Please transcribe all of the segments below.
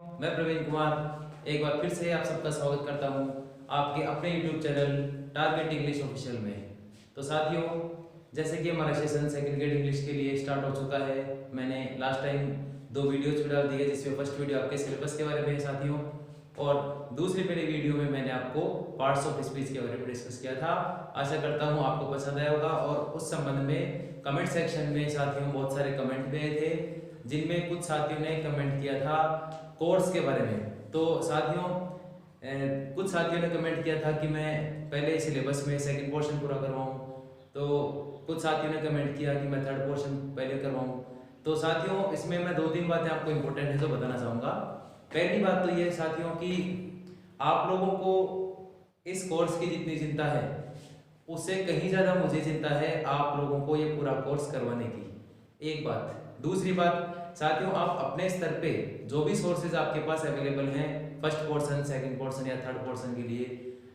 मैं प्रवीण कुमार एक बार फिर से आप सबका स्वागत करता हूं आपके अपने YouTube channel target English official में। तो साथियों, जैसे कि हमारा सेशन सेकंड ग्रेड इंग्लिश के लिए स्टार्ट हो चुका है। मैंने लास्ट टाइम 2 वीडियोज भी डाल दी है, जिसमें फर्स्ट वीडियो आपके सिलेबस के बारे में है साथियों, और दूसरी मेरी वीडियो में मैंने आपको पार्ट्स ऑफ स्पीच के बारे में डिस्कस किया था। आशा करता हूँ आपको पसंद आया होगा। और उस संबंध में कमेंट सेक्शन में साथियों बहुत सारे कमेंट भी आए थे, जिनमें कुछ साथियों ने कमेंट किया था कोर्स के बारे में। तो साथियों, कुछ साथियों ने कमेंट किया था कि मैं पहले सिलेबस में सेकंड पोर्शन पूरा करवाऊं, तो कुछ साथियों ने कमेंट किया कि मैं थर्ड पोर्शन पहले करवाऊं। तो साथियों, इसमें मैं 2-3 बातें आपको इम्पोर्टेंट है जो बताना चाहूँगा। पहली बात तो ये साथियों कि आप लोगों को इस कोर्स की जितनी चिंता है उससे कहीं ज़्यादा मुझे चिंता है आप लोगों को ये पूरा कोर्स करवाने की। एक बात। दूसरी बात साथियों, आप अपने स्तर पे जो भी सोर्सेज आपके पास अवेलेबल हैं फर्स्ट पोर्शन, सेकंड पोर्शन या थर्ड पोर्शन के लिए,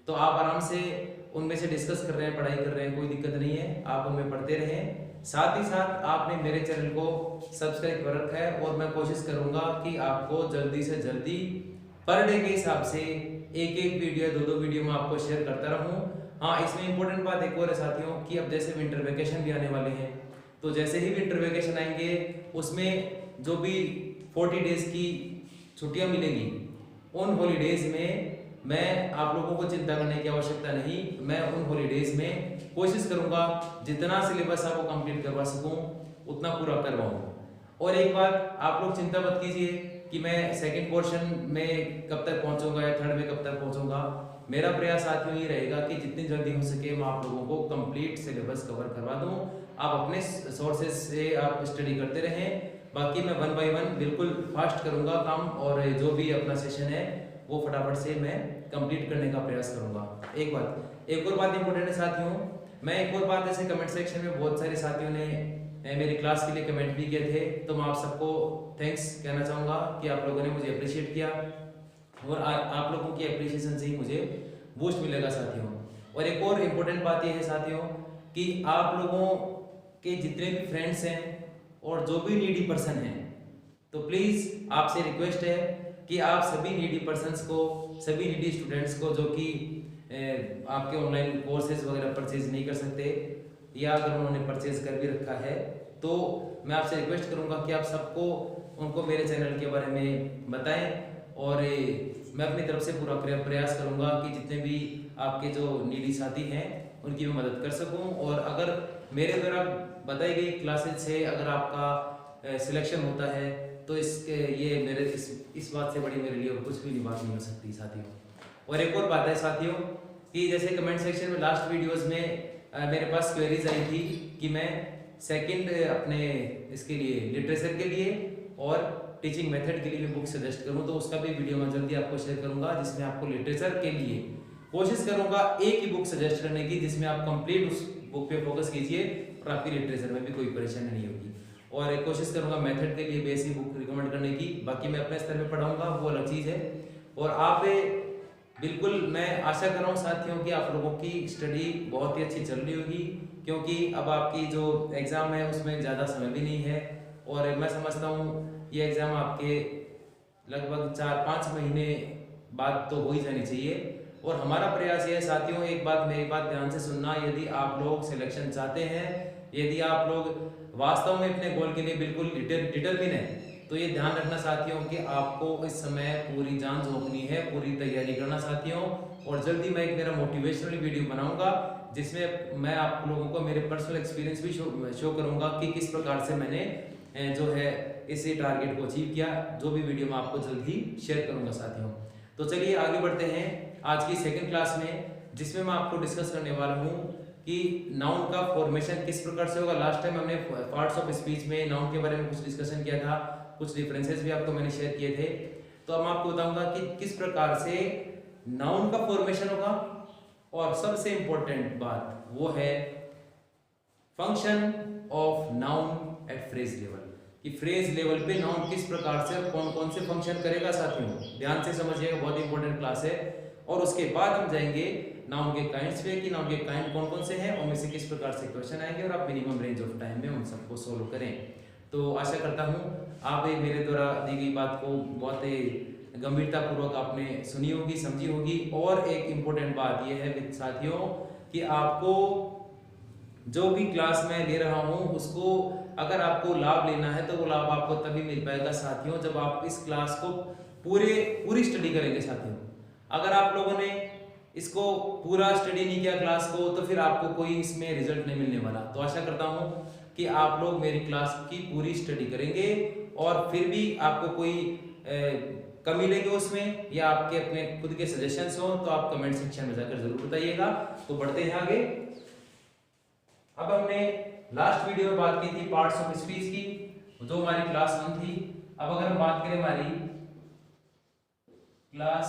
तो आप आराम से उनमें से डिस्कस कर रहे हैं, पढ़ाई कर रहे हैं, कोई दिक्कत नहीं है, आप उनमें पढ़ते रहें। साथ ही साथ आपने मेरे चैनल को सब्सक्राइब कर रखा है और मैं कोशिश करूंगा कि आपको जल्दी से जल्दी पर डे के हिसाब से एक वीडियो, 2 वीडियो में आपको शेयर करता रहूं। हाँ, इसमें इंपॉर्टेंट बात एक और है साथियों कि अब जैसे विंटर वेकेशन भी आने वाले हैं, तो जैसे ही विंटर वेकेशन आएंगे उसमें जो भी 40 डेज की छुट्टियां मिलेंगी, उन हॉलीडेज में मैं आप लोगों को चिंता करने की आवश्यकता नहीं। मैं उन हॉलीडेज में कोशिश करूंगा जितना सिलेबस आपको कंप्लीट करवा सकूं उतना पूरा करवाऊं। और एक बात, आप लोग चिंता मत कीजिए कि मैं सेकंड पोर्शन में कब तक पहुंचूंगा या थर्ड में कब तक पहुंचूंगा। मेरा प्रयास साथियों ये रहेगा कि जितनी जल्दी हो सके मैं आप लोगों को कंप्लीट सिलेबस कवर करवा दूं। आप अपने सोर्सेज से आप स्टडी करते रहें, बाकी मैं 1 बाय 1 बिल्कुल फास्ट करूंगा काम, और जो भी अपना सेशन है वो फटाफट से मैं कंप्लीट करने का प्रयास करूंगा। एक और बात इंपॉर्टेंट है साथियों, मैं एक और बात, ऐसे कमेंट सेक्शन में बहुत सारे साथियों ने मेरी क्लास के लिए कमेंट भी किए थे, तो मैं आप सबको थैंक्स कहना चाहूँगा कि आप लोगों ने मुझे अप्रिशिएट किया, और आप लोगों की अप्रिशिएशन से ही मुझे बूस्ट मिलेगा साथियों। और एक और इम्पोर्टेंट बात यह है साथियों कि आप लोगों के जितने भी फ्रेंड्स हैं और जो भी नीडी पर्सन हैं, तो प्लीज़ आपसे रिक्वेस्ट है कि आप सभी नीडी पर्सन्स को, सभी नीडी स्टूडेंट्स को जो कि आपके ऑनलाइन कोर्सेज वगैरह परचेज नहीं कर सकते, या अगर उन्होंने परचेज कर भी रखा है, तो मैं आपसे रिक्वेस्ट करूंगा कि आप सबको उनको मेरे चैनल के बारे में बताएं, और मैं अपनी तरफ से पूरा प्रयास करूंगा कि जितने भी आपके जो नीडी साथी हैं उनकी मैं मदद कर सकूं। और अगर मेरे द्वारा बताई गई क्लासेज से अगर आपका सिलेक्शन होता है, तो इसके ये मेरे इस बात से बड़ी मेरे लिए कुछ भी बात नहीं हो सकती साथियों। और एक और बात है साथियों कि जैसे कमेंट सेक्शन में लास्ट वीडियोस में मेरे पास क्वेरीज आई थी कि मैं सेकंड अपने इसके लिए लिटरेचर के लिए और टीचिंग मेथड के लिए भी बुक सजेस्ट करूं, तो उसका भी वीडियो मैं जल्दी आपको शेयर करूंगा, जिसमें आपको लिटरेचर के लिए कोशिश करूंगा एक ही बुक सजेस्ट करने की, जिसमें आप कंप्लीट उस बुक पे फोकस कीजिए और आपकी लिटरेचर में भी कोई परेशानी नहीं होगी। और कोशिश करूंगा मेथड के लिए बेसिक बुक रिकमेंड करने की, बाकी मैं अपने स्तर पे पढ़ाऊंगा, वो अलग चीज़ है। और आप बिल्कुल, मैं आशा कर रहा हूँ साथियों कि आप लोगों की स्टडी बहुत ही अच्छी चल रही होगी, क्योंकि अब आपकी जो एग्ज़ाम है उसमें ज़्यादा समय भी नहीं है, और मैं समझता हूँ ये एग्ज़ाम आपके लगभग 4-5 महीने बाद तो हो ही जानी चाहिए। और हमारा प्रयास ये है साथियों, एक बात, मेरी बात ध्यान से सुनना, यदि आप लोग सिलेक्शन चाहते हैं, यदि आप लोग वास्तव में अपने गोल के लिए बिल्कुल डिटरमिन है, तो ये ध्यान रखना साथियों कि आपको इस समय पूरी जान झोंकनी है, पूरी तैयारी करना साथियों। और जल्दी मैं एक मेरा मोटिवेशनल वीडियो बनाऊंगा, जिसमें मैं आप लोगों को मेरे पर्सनल एक्सपीरियंस भी शो करूंगा कि किस प्रकार से मैंने जो है इस टारगेट को अचीव किया। जो भी वीडियो मैं आपको जल्द ही शेयर करूंगा साथियों। तो चलिए आगे बढ़ते हैं आज की सेकंड क्लास में, जिसमें मैं आपको डिस्कस करने वाला हूँ कि नाउन का फॉर्मेशन किस प्रकार से होगा। लास्ट टाइम हमने पार्ट्स ऑफ स्पीच में नाउन के बारे में कुछ डिस्कशन किया था, कुछ डिफरेंसेस भी आपको मैंने शेयर किए थे। तो अब मैं आपको बताऊंगा कि किस प्रकार से नाउन का फॉर्मेशन होगा, और सबसे इंपॉर्टेंट बात वो है function of noun at phrase level, कि फ्रेज लेवल पे नाउन किस प्रकार से और कौन कौन से फंक्शन करेगा साथियों। ध्यान से समझिएगा, बहुत इंपॉर्टेंट क्लास है। और उसके बाद हम जाएंगे नाउन के काइंड्स पे, कि नाउन के काइंड कौन कौन से हैं, उनमें से किस प्रकार से क्वेश्चन आएंगे, और आप मिनिमम रेंज ऑफ टाइम में उन सबको सोल्व करें। तो आशा करता हूँ आप मेरे द्वारा दी गई बात को बहुत गंभीरता पूर्वक आपने सुनी होगी, समझी होगी। और एक इम्पोर्टेंट बात यह है साथियों कि आपको जो भी क्लास मैं ले रहा हूँ उसको अगर आपको लाभ लेना है तो वो लाभ आपको तभी मिल पाएगा साथियों जब आप इस क्लास को पूरी स्टडी करेंगे साथियों। अगर आप लोगों ने इसको पूरा स्टडी नहीं किया क्लास को तो फिर आपको कोई इसमें रिजल्ट नहीं मिलने वाला। तो आशा करता हूँ कि आप लोग मेरी क्लास की पूरी स्टडी करेंगे और फिर भी आपको कोई कमी लगे उसमें या आपके अपने खुद के सजेशंस हो तो आप कमेंट सेक्शन में जाकर जरूर बताइएगा। तो बढ़ते हैं आगे। अब हमने लास्ट वीडियो में बात की थी पार्ट्स ऑफ स्पीच की, जो हमारी क्लास 1 थी। अब अगर हम बात करें हमारी क्लास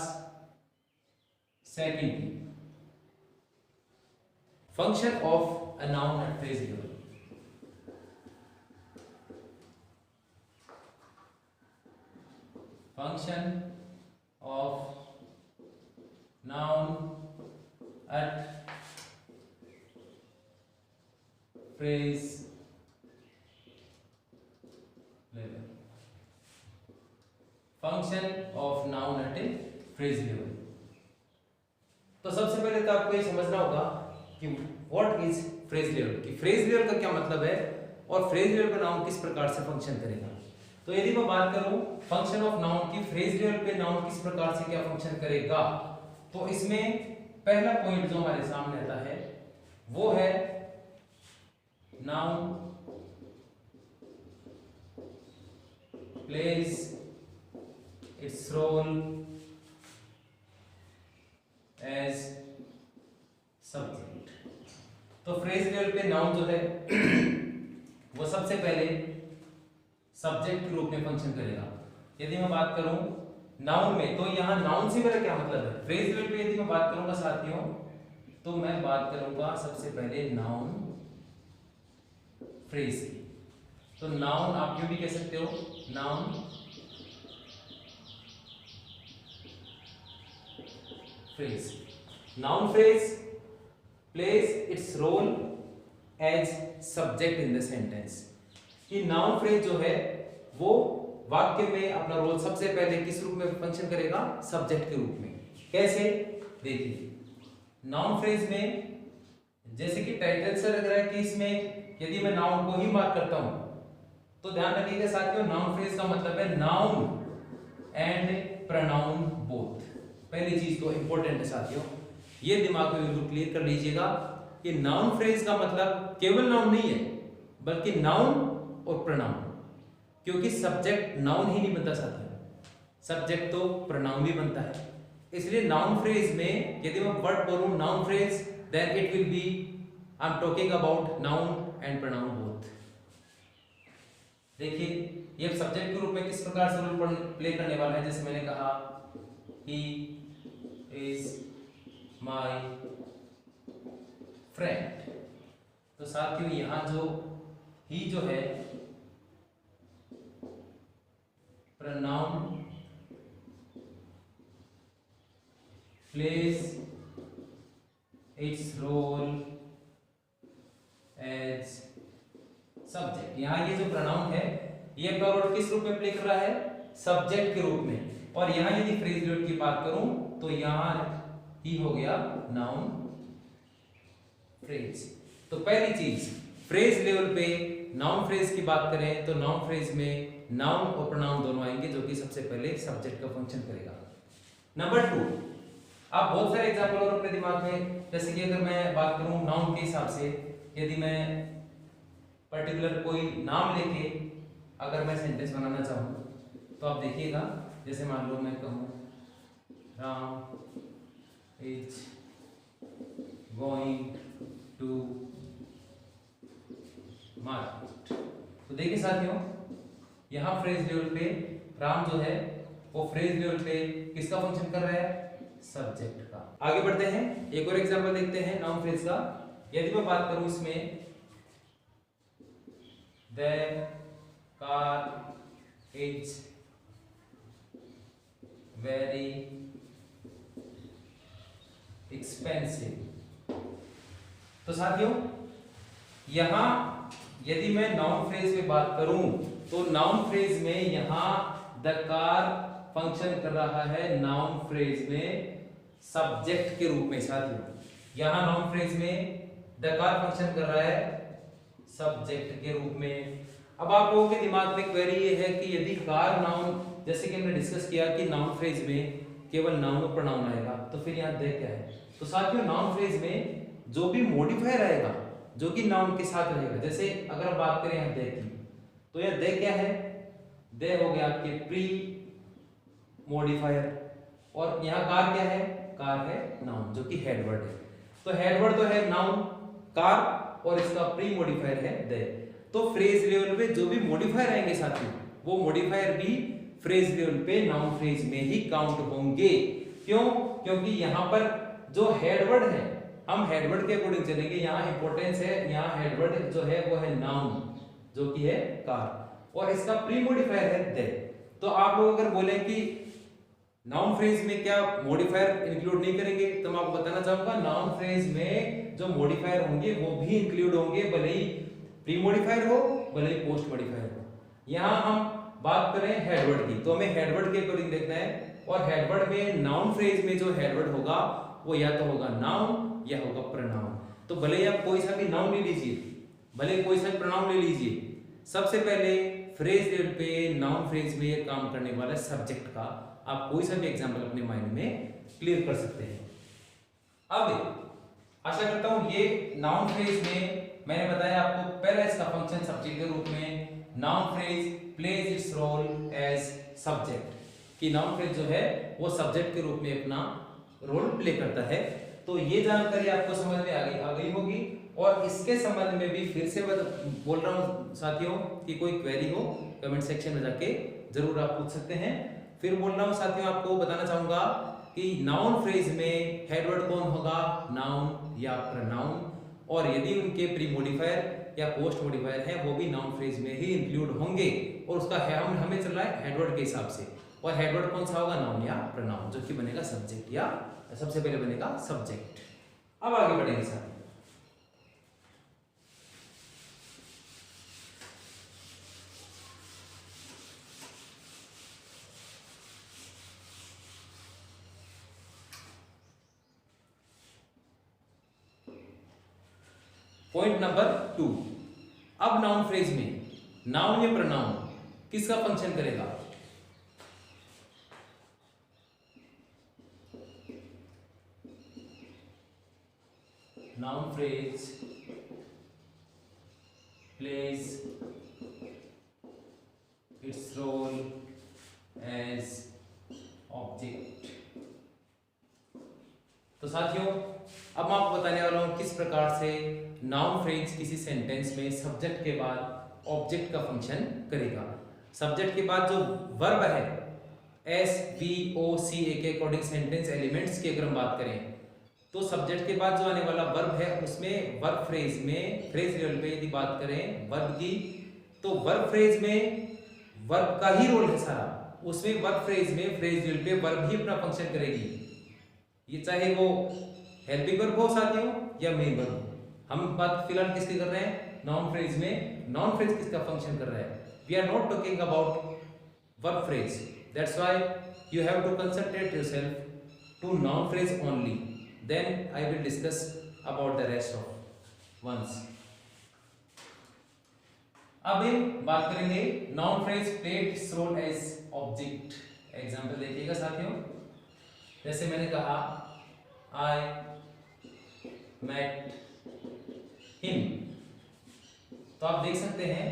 2 की, function of a noun at phrase level. Function of noun at phrase level. Function of noun at a phrase level. तो सबसे पहले तो आपको ये समझना होगा कि व्हाट इज फ्रेज लेवल, कि फ्रेज लेवल का क्या मतलब है और फ्रेज लेवल पे नाउन किस प्रकार से फंक्शन करेगा। तो यदि मैं बात करूं फंक्शन ऑफ नाउन की, फ्रेज लेवल पे नाउन किस प्रकार से क्या फंक्शन करेगा, तो इसमें पहला पॉइंट जो हमारे सामने आता है वो है noun plays its role as subject. तो फ्रेज लेवल पे नाउन जो है वो सबसे पहले सब्जेक्ट के रूप में फंक्शन करेगा। यदि मैं बात करूं नाउन में, तो यहां नाउन से मेरा क्या मतलब है। फ्रेज लेवल पे यदि मैं बात करूंगा साथियों तो मैं बात करूंगा सबसे पहले नाउन फ्रेज की। तो नाउन आप यूं भी कह सकते हो, noun phrase. Noun phrase plays its role as subject in the sentence. कि नाउन फ्रेज जो है वो वाक्य में अपना रोल सबसे पहले किस रूप में फंक्शन करेगा, सब्जेक्ट के रूप में। कैसे, देखिए नाउन फ्रेज में जैसे कि टाइटल से लग रहा है कि इसमें यदि मैं नाउन को ही मार्क करता हूं तो ध्यान रखिएगा साथियों, नाउन फ्रेज का मतलब है नाउन एंड प्रोनाउन बोथ। पहली चीज तो इंपॉर्टेंट है साथियों, ये दिमाग में बिल्कुल क्लियर कर लीजिएगा कि नाउन फ्रेज का मतलब केवल नाउन नहीं है बल्कि नाउन और प्रोनाउन, क्योंकि सब्जेक्ट नाउन ही नहीं बनता साथियों, सब्जेक्ट तो प्रोनाउन भी बनता है। इसलिए नाउन फ्रेज में यदि मैं वर्ड बोलूं noun phrase, then it will be I am talking about noun and pronoun both. देखिए ये सब्जेक्ट के रूप में किस प्रकार से रोल प्ले करने वाला है। जैसे मैंने कहा ही इज माय फ्रेंड, तो साथियों यहां जो ही जो है pronoun plays its role as subject. यहां ये जो प्रोनाउन है ये अपना रोल किस रूप में प्ले कर रहा है, सब्जेक्ट के रूप में। और यहां यदि फ्रेज लेवल की बात करूं तो यहां ही हो गया नाउन फ्रेज। तो पहली चीज फ्रेज लेवल पे नाउन फ्रेज की बात करें तो नाउन फ्रेज में नाउन और प्रोनाउन दोनों आएंगे जो कि सबसे पहले सब्जेक्ट का फंक्शन करेगा। नंबर 2, आप बहुत सारे एग्जांपल और अपने दिमाग में, जैसे कि अगर मैं बात करूं नाउन के हिसाब से, यदि मैं पर्टिकुलर कोई नाम लेके अगर मैं सेंटेंस बनाना चाहूं तो आप देखिएगा, जैसे मान लो मैं कहूं Ram is going to market. तो देखिए साथियों यहां फ्रेज लेवल पे राम जो है वो फ्रेज लेवल पे किसका फंक्शन कर रहा है, सब्जेक्ट का। आगे बढ़ते हैं, एक और एग्जांपल देखते हैं नाउन फ्रेज का। यदि मैं बात करूं इसमें the car is very expensive. तो साथियों यहां यदि मैं नाउन फ्रेज में बात करूं तो नाउन फ्रेज में यहां द कार फंक्शन कर रहा है नाउन फ्रेज में सब्जेक्ट के रूप में। साथियों यहां नाउन फ्रेज में द कार फंक्शन कर रहा है सब्जेक्ट के रूप में। अब आप लोगों के दिमाग में क्वेरी ये है कि यदि कार नाउन, जैसे कि हमने डिस्कस किया कि नाउन फ्रेज में केवल नाउन और प्रोनाउन आएगा, तो फिर यहाँ दे क्या है? तो साथियों नाउन फ्रेज में जो भी मॉडिफायर आएगा जो कि नाउन के साथ रहेगा, जैसे अगर हम बात करें यहाँ दे की, तो यह दे क्या है? दे हो गया आपके प्री मॉडिफायर, और यहाँ कार क्या है? कार है नाउन जो कि हेड वर्ड है। तो हेड वर्ड तो है नाउन कार और इसका प्री मॉडिफायर है दे। तो फ्रेज लेवल पे जो भी मॉडिफायर आएंगे साथियों, वो मॉडिफायर भी फ्रेज लेवल पे नाउन फ्रेज में ही काउंट होंगे। क्यों? क्योंकि यहाँ पर जो हेडवर्ड है, हम हेडवर्ड के अकॉर्डिंग चलेंगे। यहाँ इंपॉर्टेंस है, यहाँ हेडवर्ड जो है वो है नाउन जो कि है कार, और इसका प्री मॉडिफायर है दे। तो आप लोग अगर बोले कि नाउन फ्रेज में क्या मॉडिफायर इंक्लूड नहीं करेंगे, तो मैं आपको बताना चाहूंगा नाउन फ्रेज में जो मॉडिफायर होंगे वो भी इंक्लूड होंगे, भले ही प्री मॉडिफायर हो भले ही पोस्ट मॉडिफायर हो। यहाँ हम बात करें हेडवर्ड की, तो हमें हेडवर्ड के अकॉर्डिंग देखना है, और हेडवर्ड में नाउन फ्रेज में जो हेडवर्ड होगा वो या तो होगा नाउन या होगा प्रोनाउन। तो भले ही आप कोई सा भी नाउन ले लीजिए, भले कोई सा प्रोनाउन ले लीजिए, सबसे पहले फ्रेज लेवल पे नाउन फ्रेज में ये काम करने वाला सब्जेक्ट का आप कोई सा भी एग्जांपल अपने माइंड में क्लियर कर सकते हैं। अब आशा करता हूं ये नाउन फ्रेज में मैंने बताया आपको पहला इसका फंक्शन सब्जेक्ट के रूप में। Noun phrase plays its role as subject, कि नाउन फ्रेज जो है वो सब्जेक्ट के रूप में अपना रोल प्ले करता है। तो ये जानकारी आपको समझ में आ गई होगी, और इसके संबंध में भी फिर से बोल रहा हूँ साथियों कि कोई क्वेरी हो कमेंट सेक्शन में जाके जरूर आप पूछ सकते हैं। फिर बोल रहा हूँ साथियों, आपको बताना चाहूंगा कि नाउन फ्रेज में हेडवर्ड कौन होगा, नाउन या प्रोनाउन, और यदि उनके प्री मॉडिफायर या पोस्ट मॉडिफायर है वो भी नाउन फ्रेज में ही इंक्लूड होंगे, और उसका हमें चल रहा है हेडवर्ड के हिसाब से। और हेडवर्ड कौन सा होगा, नाउन या प्रोनाउन, जो कि बनेगा सब्जेक्ट, या सबसे पहले बनेगा सब्जेक्ट। अब आगे बढ़ेंगे साथियों। पॉइंट नंबर 2, अब नाउन फ्रेज में नाउन या प्रोनाउन किसका फंक्शन करेगा? Noun phrase plays its role as object। तो साथियों अब मैं आपको बताने वाला हूं किस प्रकार से नाउन फ्रेज किसी सेंटेंस में सब्जेक्ट के बाद ऑब्जेक्ट का फंक्शन करेगा। सब्जेक्ट के बाद जो वर्ब है SVOCA के अकॉर्डिंग सेंटेंस एलिमेंट्स की अगर हम बात करें, तो सब्जेक्ट के बाद जो आने वाला वर्ब है उसमें वर्ब फ्रेज में फ्रेज लेवल पे यदि बात करें वर्ब की, तो वर्ब फ्रेज में वर्ब का ही रोल है सारा, उसमें वर्ब फ्रेज में फ्रेज लेवल पे वर्ब ही अपना फंक्शन करेगी। ये चाहे वो हेल्पिंग वर्ब हो साथियों या मेन वर्ब हो। हम बात फिलहाल किसकी कर रहे हैं, नाउन फ्रेज में। नाउन फ्रेज किसका फंक्शन कर रहा है? We are not talking about verb phrase, that's why you have to concentrate yourself to noun phrase only, then I will discuss about the rest of ones। अब बात करेंगे noun phrase played its role as object। Example देखिएगा साथियों, जैसे मैंने कहा I met him, तो आप देख सकते हैं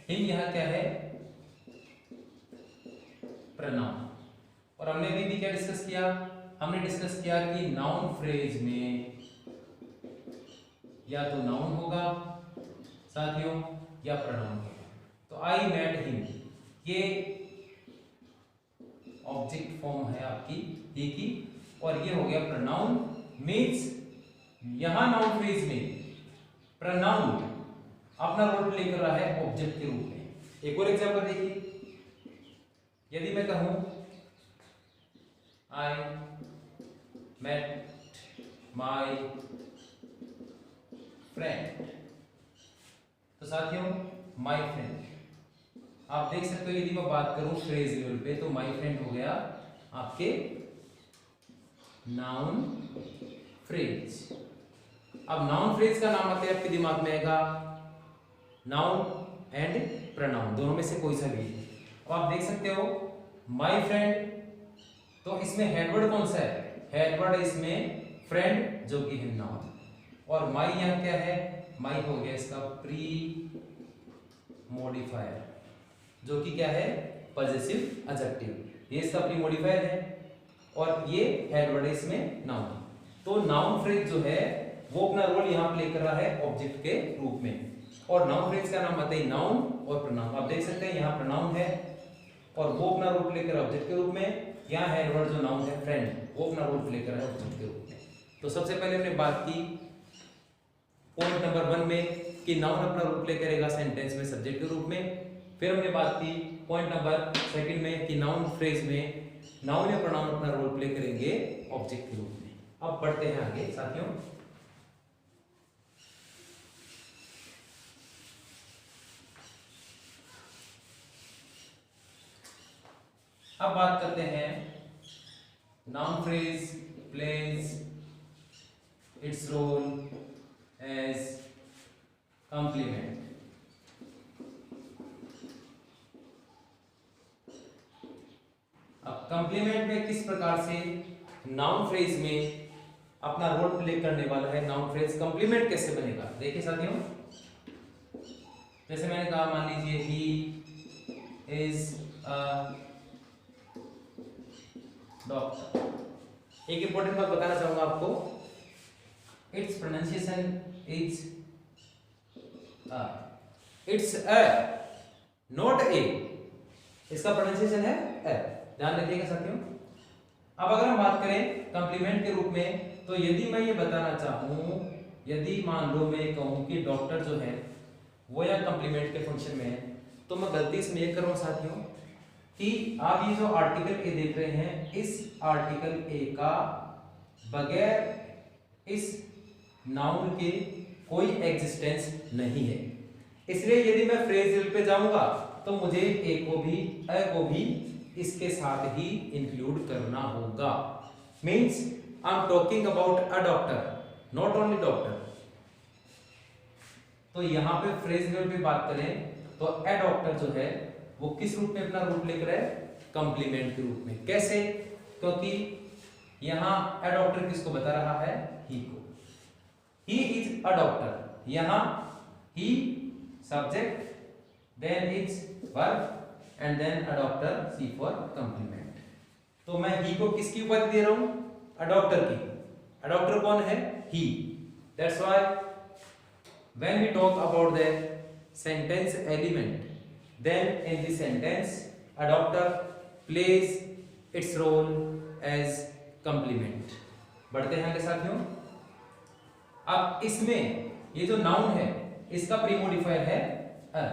him यहाँ क्या है, प्रोनाउन। और हमने भी क्या डिस्कस किया, हमने डिस्कस किया कि नाउन फ्रेज में या तो नाउन होगा साथियों या प्रोनाउन होगा। तो आई मेट हिम, ये ऑब्जेक्ट फॉर्म है आपकी ही की, और ये हो गया प्रोनाउन। मीन्स यहां नाउन फ्रेज में प्रोनाउन अपना रोल प्ले कर रहा है ऑब्जेक्ट के रूप में। एक और एग्जांपल देखिए, यदि मैं कहूं आई met my friend, तो साथियों my friend आप देख सकते हो यदि मैं बात करूं फ्रेज लेवल पे तो माय फ्रेंड हो गया आपके नाउन फ्रेज। अब नाउन फ्रेज का नाम आते आपके दिमाग में आएगा नाउन एंड प्रोनाउन, दोनों में से कोई सा भी। अब आप देख सकते हो माय फ्रेंड, तो इसमें हेडवर्ड कौन सा है? हेडवर्ड इसमें फ्रेंड जो कि है नाउन, और माय यहां क्या है? माय हो गया इसका प्री मॉडिफायर जो कि क्या है? पॉजेसिव एडजेक्टिव, ये इसका प्री मॉडिफायर है, और ये हेडवर्ड इसमें नाउन। तो नाउन फ्रेज जो है वो अपना रोल यहाँ प्ले कर रहा है ऑब्जेक्ट के रूप में, और नाउन फ्रेज का नाम आता है नाउन और प्रोनाउन। आप देख सकते हैं यहाँ प्रोनाउन है और वो अपना रोल प्ले कर रहा है ऑब्जेक्ट के रूप में, यहाँ हेडवर्ड जो नाउन है फ्रेंड वो अपना रोल प्ले कर रहा है ऑब्जेक्ट के रूप में। तो सबसे पहले हमने बात की पॉइंट नंबर 1 में कि नाउन अपना रोल प्ले करेगा सेंटेंस में सब्जेक्ट के रूप में। फिर हमने बात की पॉइंट नंबर 2 में कि नाउन फ्रेज में नाउन या प्रोनाउन अपना रोल प्ले करेंगे ऑब्जेक्ट के रूप में। अब बढ़ते हैं आगे साथियों। अब बात करते हैं noun phrase plays its role as complement. अब कंप्लीमेंट में किस प्रकार से नाउन फ्रेज में अपना रोल प्ले करने वाला है, नाउन फ्रेज कंप्लीमेंट कैसे बनेगा? देखिए साथियों, जैसे मैंने कहा मान लीजिए ही इज अ डॉक्टर। एक इंपॉर्टेंट बात बताना चाहूंगा आपको, it's pronunciation is it's a not a, इसका प्रोनाउंसिएशन है अ, ध्यान रखिएगा साथियों। अब अगर हम बात करें कंप्लीमेंट के रूप में, तो यदि मैं ये बताना चाहूं, यदि मान लो मैं कहूं कि डॉक्टर जो है वो या कंप्लीमेंट के फंक्शन में है, तो मैं गलती इसमें ये कर रहा हूं साथियों कि आप ये जो आर्टिकल ए देख रहे हैं, इस आर्टिकल ए का बगैर इस नाउन के कोई एग्जिस्टेंस नहीं है। इसलिए यदि मैं फ्रेज पे जाऊंगा तो मुझे ए को भी अ को भी इसके साथ ही इंक्लूड करना होगा। Means I am talking about a doctor, not only doctor. तो यहां पे फ्रेज लेवल पे बात करें तो अ डॉक्टर जो है वो किस रूप में अपना रूप लेकर है? कंप्लीमेंट के रूप में। कैसे? क्योंकि यहां अ डॉक्टर किसको बता रहा है? ही को। ही इज अ डॉक्टर, यहां he subject, then is verb and then a doctor, C for complement. तो मैं ही को किसकी उपाधि दे रहा हूं? अ डॉक्टर की। अ डॉक्टर कौन है? He. That's why when we talk about the sentence element, then in the sentence a doctor plays its role as complement। बढ़ते हैं आगे साथियों। अब इसमें ये जो नाउन है इसका प्री मॉडिफायर है अ,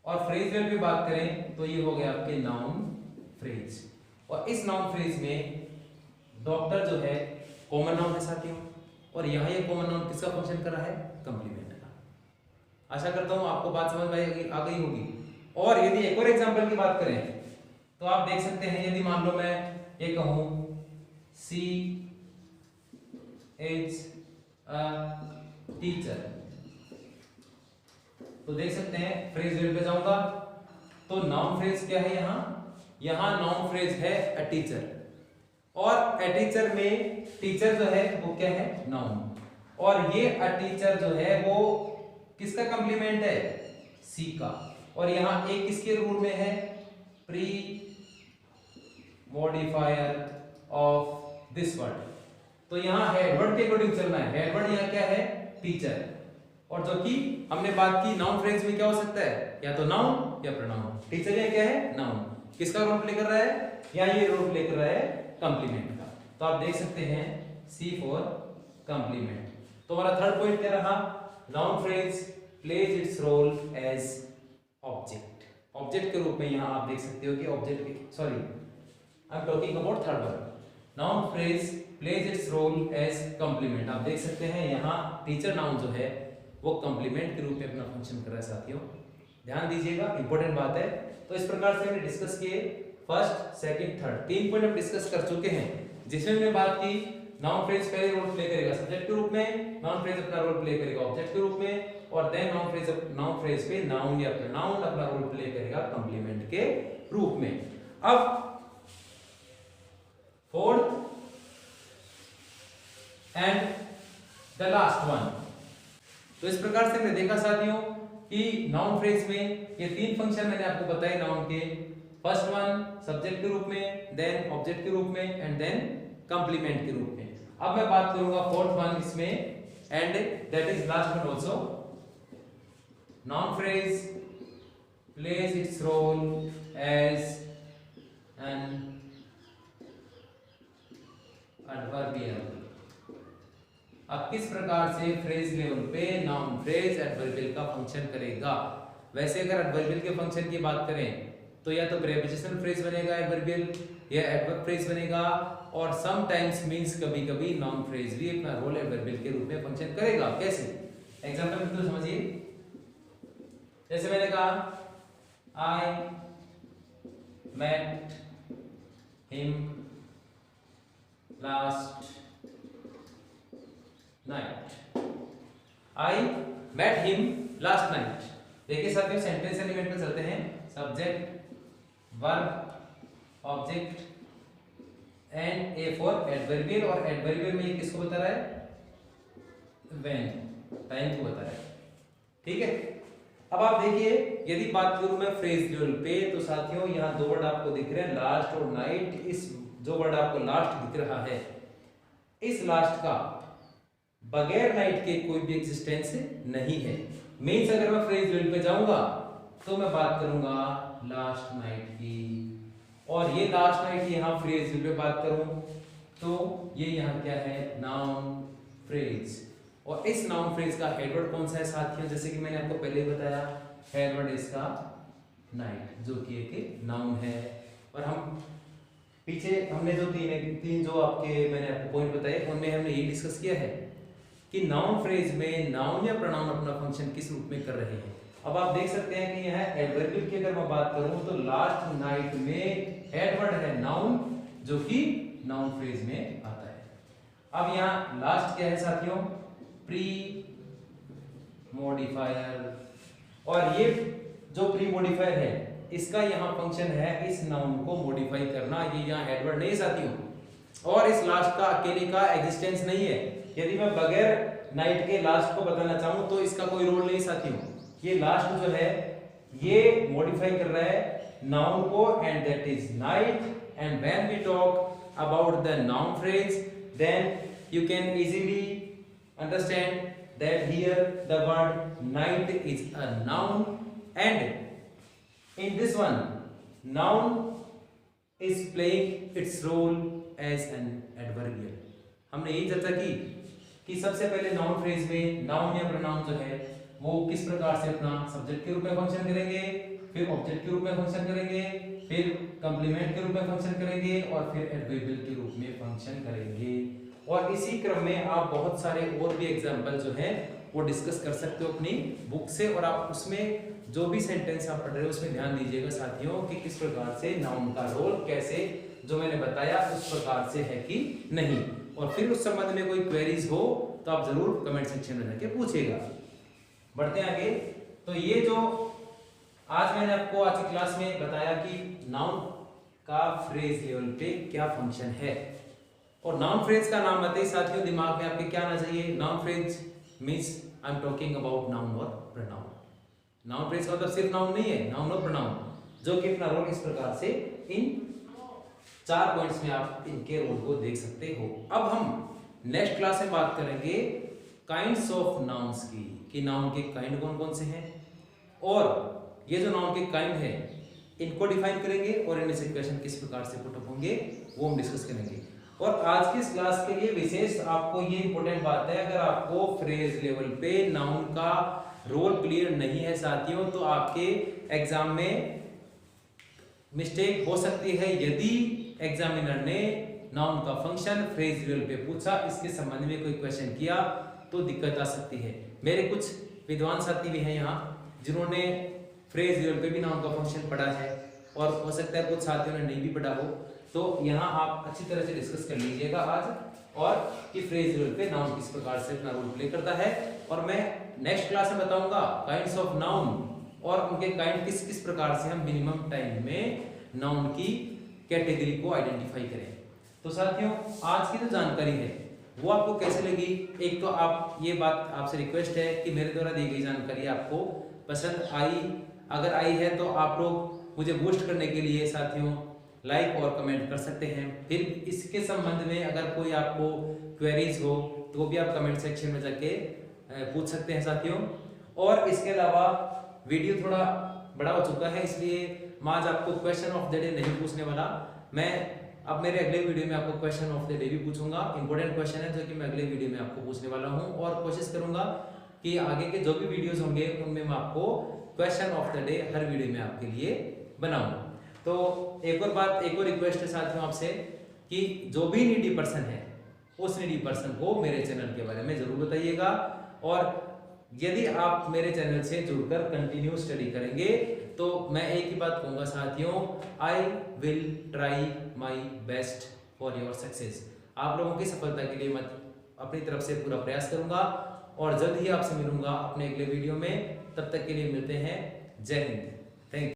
और फ्रेज वेल पे बात करें तो ये हो गया आपके नाउन फ्रेज, और इस नाउन फ्रेज में डॉक्टर जो है कॉमन नाउन है साथियों, और यहाँ ये कॉमन नाउन किसका फंक्शन कर रहा है? कंप्लीमेंट का। आशा करता हूँ आपको बात समझ में आ गई होगी। और यदि एक और एग्जांपल की बात करें तो आप देख सकते हैं, यदि मान लो मैं ये कहूं सी इज अ टीचर, तो देख सकते हैं फ्रेज वेल पे जाऊंगा तो नाउन फ्रेज क्या है? यहां नाउन फ्रेज है अ टीचर, और अ टीचर में टीचर जो है वो क्या है? नाउन, और ये अ टीचर जो है वो किसका कंप्लीमेंट है? सी का। और यहां एक किसके रूल में है? Pre modifier of this word. तो यहां हेडवर्ड के अकॉर्डिंग चलना है। हेडवर्ड यहां क्या है? टीचर। और जो कि हमने बात की नाउन फ्रेज में क्या हो सकता है? या तो नाउन या प्रोनाउन। टीचर यहां क्या है? नाउन। किसका रोल प्ले कर रहा है? या ये रोल प्ले कर रहा है कंप्लीमेंट का। तो आप देख सकते हैं सी फॉर कंप्लीमेंट। तो हमारा थर्ड पॉइंट क्या रहा? Noun phrase plays its role as object. Object के रूप में यहां आप देख सकते हो कि object, sorry I am talking about third one. Noun phrase plays its role as complement. आप देख सकते हैं यहां टीचर नाउन जो है वो कंप्लीमेंट के रूप में अपना फंक्शन कर रहा है साथियों। ध्यान दीजिएगा, इंपॉर्टेंट बात है। तो इस प्रकार से हमने डिस्कस किए फर्स्ट, सेकंड, थर्ड, 3 पॉइंट हम डिस्कस कर चुके हैं, जिसमें हमने बात की नाउन फ्रेज पहले रोल प्ले करेगा सब्जेक्ट के रूप में, नाउन फ्रेज अपना रोल प्ले करेगा ऑब्जेक्ट के रूप में, और देन नाउन फ्रेज पे नाउन या प्रोनाउन अपना रोल प्ले करेगा कंप्लीमेंट के रूप में। अब fourth and the last one. तो इस प्रकार से हमने देखा साथियों कि नाउन फ्रेज में ये 3 फंक्शन मैंने आपको बताए नाउन के। फर्स्ट वन सब्जेक्ट के रूप में, देन ऑब्जेक्ट के रूप में, एंड देन कंप्लीमेंट के रूप में। अब मैं बात करूंगा फोर्थ वन इसमें, and that is last one also. Noun phrase plays its role as an adverbial. अब किस प्रकार से फ्रेज लेवल पे नाउन फ्रेज एडवर्बियल का फंक्शन करेगा। वैसे अगर एडवर्बियल के फंक्शन की बात करें तो या तो प्रीपोजिशनल फ्रेज बनेगा एडवर्बियल, या एडवर्ब फ्रेज बनेगा, और सम टाइम्स मींस कभी कभी नाउन फ्रेज भी अपना रोल एडवर्बियल के रूप में फंक्शन करेगा। कैसे? एग्जांपल तो समझिए, जैसे मैंने कहा I met him last night. I met him last night. देखिए साथियों, सेंटेंस एलिमेंट पे चलते हैं। Subject, verb, object and A for adverbial, और एडवर्बियल में ये किसको बता रहा है? व्हेन, टाइम को बता रहा है। ठीक है। अब आप देखिए, यदि बात करूं मैं फ्रेज लेवल पे, तो साथियों यहाँ 2 वर्ड आपको दिख रहे हैं, लास्ट और नाइट। इस जो वर्ड आपको लास्ट दिख रहा है, इस लास्ट का बगैर नाइट के कोई भी एग्जिस्टेंस नहीं है। मीन्स अगर मैं फ्रेज लेवल पे जाऊंगा तो मैं बात करूंगा लास्ट नाइट की, और ये लास्ट नाइट यहाँ फ्रेज लेवल पे बात करूं तो ये यहाँ क्या है? Noun phrase. और इस नाउन फ्रेज का हेडवर्ड कौन सा है साथियों? जैसे कि मैंने आपको पहले ही बताया, हेडवर्ड इसका नाइट, जो कि एक नाउन है। और हम पीछे हमने जो तीन जो मैंने आपको पॉइंट बताए, उनमें हमने ये डिस्कस किया है कि नाउन फ्रेज में नाउन या प्रोनाउन अपना फंक्शन किस रूप में कर रहे हैं। अब आप देख सकते हैं कि यह एडवर्बियल की अगर मैं बात करूं तो लास्ट नाइट में एडवर्ड है नाउन, जो कि नाउन फ्रेज में आता है। अब यहाँ लास्ट क्या है साथियों? Pre modifier. और ये जो प्री मॉडिफायर है, इसका यहाँ फंक्शन है इस नाउन को मॉडिफाई करना। ये यहाँ एडवर्ड नहीं साथियों, और इस लास्ट का अकेले का एग्जिस्टेंस नहीं है। यदि मैं बगैर नाइट के लास्ट को बताना चाहूं तो इसका कोई रोल नहीं साथियों। ये लास्ट जो है ये मॉडिफाई कर रहा है नाउन को, and that is night. And when we talk about the noun phrase, then you can easily understand that here the word night is a noun, and in this one noun is playing its role as an adverbial। हमने यही चर्चा की कि सबसे पहले noun phrase में noun या pronoun जो है वो किस प्रकार से अपना सब्जेक्ट के रूप में फंक्शन करेंगे, फिर ऑब्जेक्ट के रूप में फंक्शन करेंगे, फिर कंप्लीमेंट के रूप में फंक्शन करेंगे, और फिर एडवर्बियल के रूप में फंक्शन करेंगे। और इसी क्रम में आप बहुत सारे और भी एग्जाम्पल जो है वो डिस्कस कर सकते हो अपनी बुक से, और आप उसमें जो भी सेंटेंस आप पढ़ रहे हो उसमें ध्यान दीजिएगा साथियों कि किस प्रकार से नाउन का रोल कैसे जो मैंने बताया उस प्रकार से है कि नहीं। और फिर उस संबंध में कोई क्वेरीज हो तो आप जरूर कमेंट सेक्शन में जाके पूछिएगा। बढ़ते हैं आगे। तो ये जो आज मैंने आपको आज की क्लास में बताया कि नाउन का फ्रेज लेवल पे क्या फंक्शन है, और नाउन फ्रेज का नाम आते ही साथियों दिमाग में आपके क्या आना चाहिए? Noun phrase means I am talking about noun और प्रोनाउन। नाउन फ्रेज का मतलब सिर्फ नाउन नहीं है, नाउन और प्रोनाउन, जो कि अपना रोल इस प्रकार से इन 4 पॉइंट्स में आप इनके रोल को देख सकते हो। अब हम नेक्स्ट क्लास में बात करेंगे काइंड्स ऑफ नाउन्स की, कि नाउन के काइंड कौन कौन से हैं, और ये जो नाउन के काइंड है इनको डिफाइन करेंगे, और इनमें से क्वेश्चन किस प्रकार से पुट अप होंगे वो हम डिस्कस करेंगे। और आज की इस क्लास के लिए विशेष आपको ये इंपॉर्टेंट बात है, अगर आपको फ्रेज लेवल पे नाउन का रोल क्लियर नहीं है साथियों तो आपके एग्जाम में मिस्टेक हो सकती है। यदि एग्जामिनर ने नाउन का फंक्शन फ्रेज लेवल पे पूछा, इसके संबंध में कोई क्वेश्चन किया तो दिक्कत आ सकती है। मेरे कुछ विद्वान साथी भी हैं यहाँ जिन्होंने फ्रेज लेवल पे भी नाउन का फंक्शन पढ़ा है और हो सकता है कुछ साथियों ने नहीं भी पढ़ा हो, तो यहाँ आप अच्छी तरह से डिस्कस कर लीजिएगा आज, और कि फ्रेज लेवल पे नाउन किस प्रकार से अपना रोल प्ले करता है। और मैं नेक्स्ट क्लास में बताऊंगा काइंड्स ऑफ नाउन और उनके काइंड किस किस प्रकार से हम मिनिमम टाइम में नाउन की कैटेगरी को आइडेंटिफाई करें। तो साथियों आज की जो जानकारी है वो आपको कैसे लगी? एक तो आप ये बात आपसे रिक्वेस्ट है कि मेरे द्वारा दी गई जानकारी आपको पसंद आई, अगर आई है तो आप लोग मुझे बूस्ट करने के लिए साथियों लाइक और कमेंट कर सकते हैं। फिर इसके संबंध में अगर कोई आपको क्वेरीज हो तो वो भी आप कमेंट सेक्शन में जाके पूछ सकते हैं साथियों। और इसके अलावा वीडियो थोड़ा बड़ा हो चुका है, इसलिए मैं आज आपको क्वेश्चन ऑफ द डे नहीं पूछने वाला। मैं अब मेरे अगले वीडियो में आपको क्वेश्चन ऑफ द डे भी पूछूंगा, इंपॉर्टेंट क्वेश्चन है जो कि मैं अगले वीडियो में आपको पूछने वाला हूं, और कोशिश करूंगा कि आगे के जो भी वीडियोस होंगे उनमें मैं आपको question of the day her video में आपके लिए बनाऊं। तो एक और बात, एक और रिक्वेस्ट है साथियों आपसे कि जो भी नीडी पर्सन है उस नीडी पर्सन को मेरे चैनल के बारे में जरूर बताइएगा, और यदि आप मेरे चैनल से जुड़कर कंटिन्यू स्टडी करेंगे तो मैं एक ही बात कहूंगा साथियों, I will try my best for your success. आप लोगों की सफलता के लिए मैं अपनी तरफ से पूरा प्रयास करूंगा, और जल्द ही आपसे मिलूंगा अपने अगले वीडियो में। तब तक के लिए मिलते हैं। जय हिंद।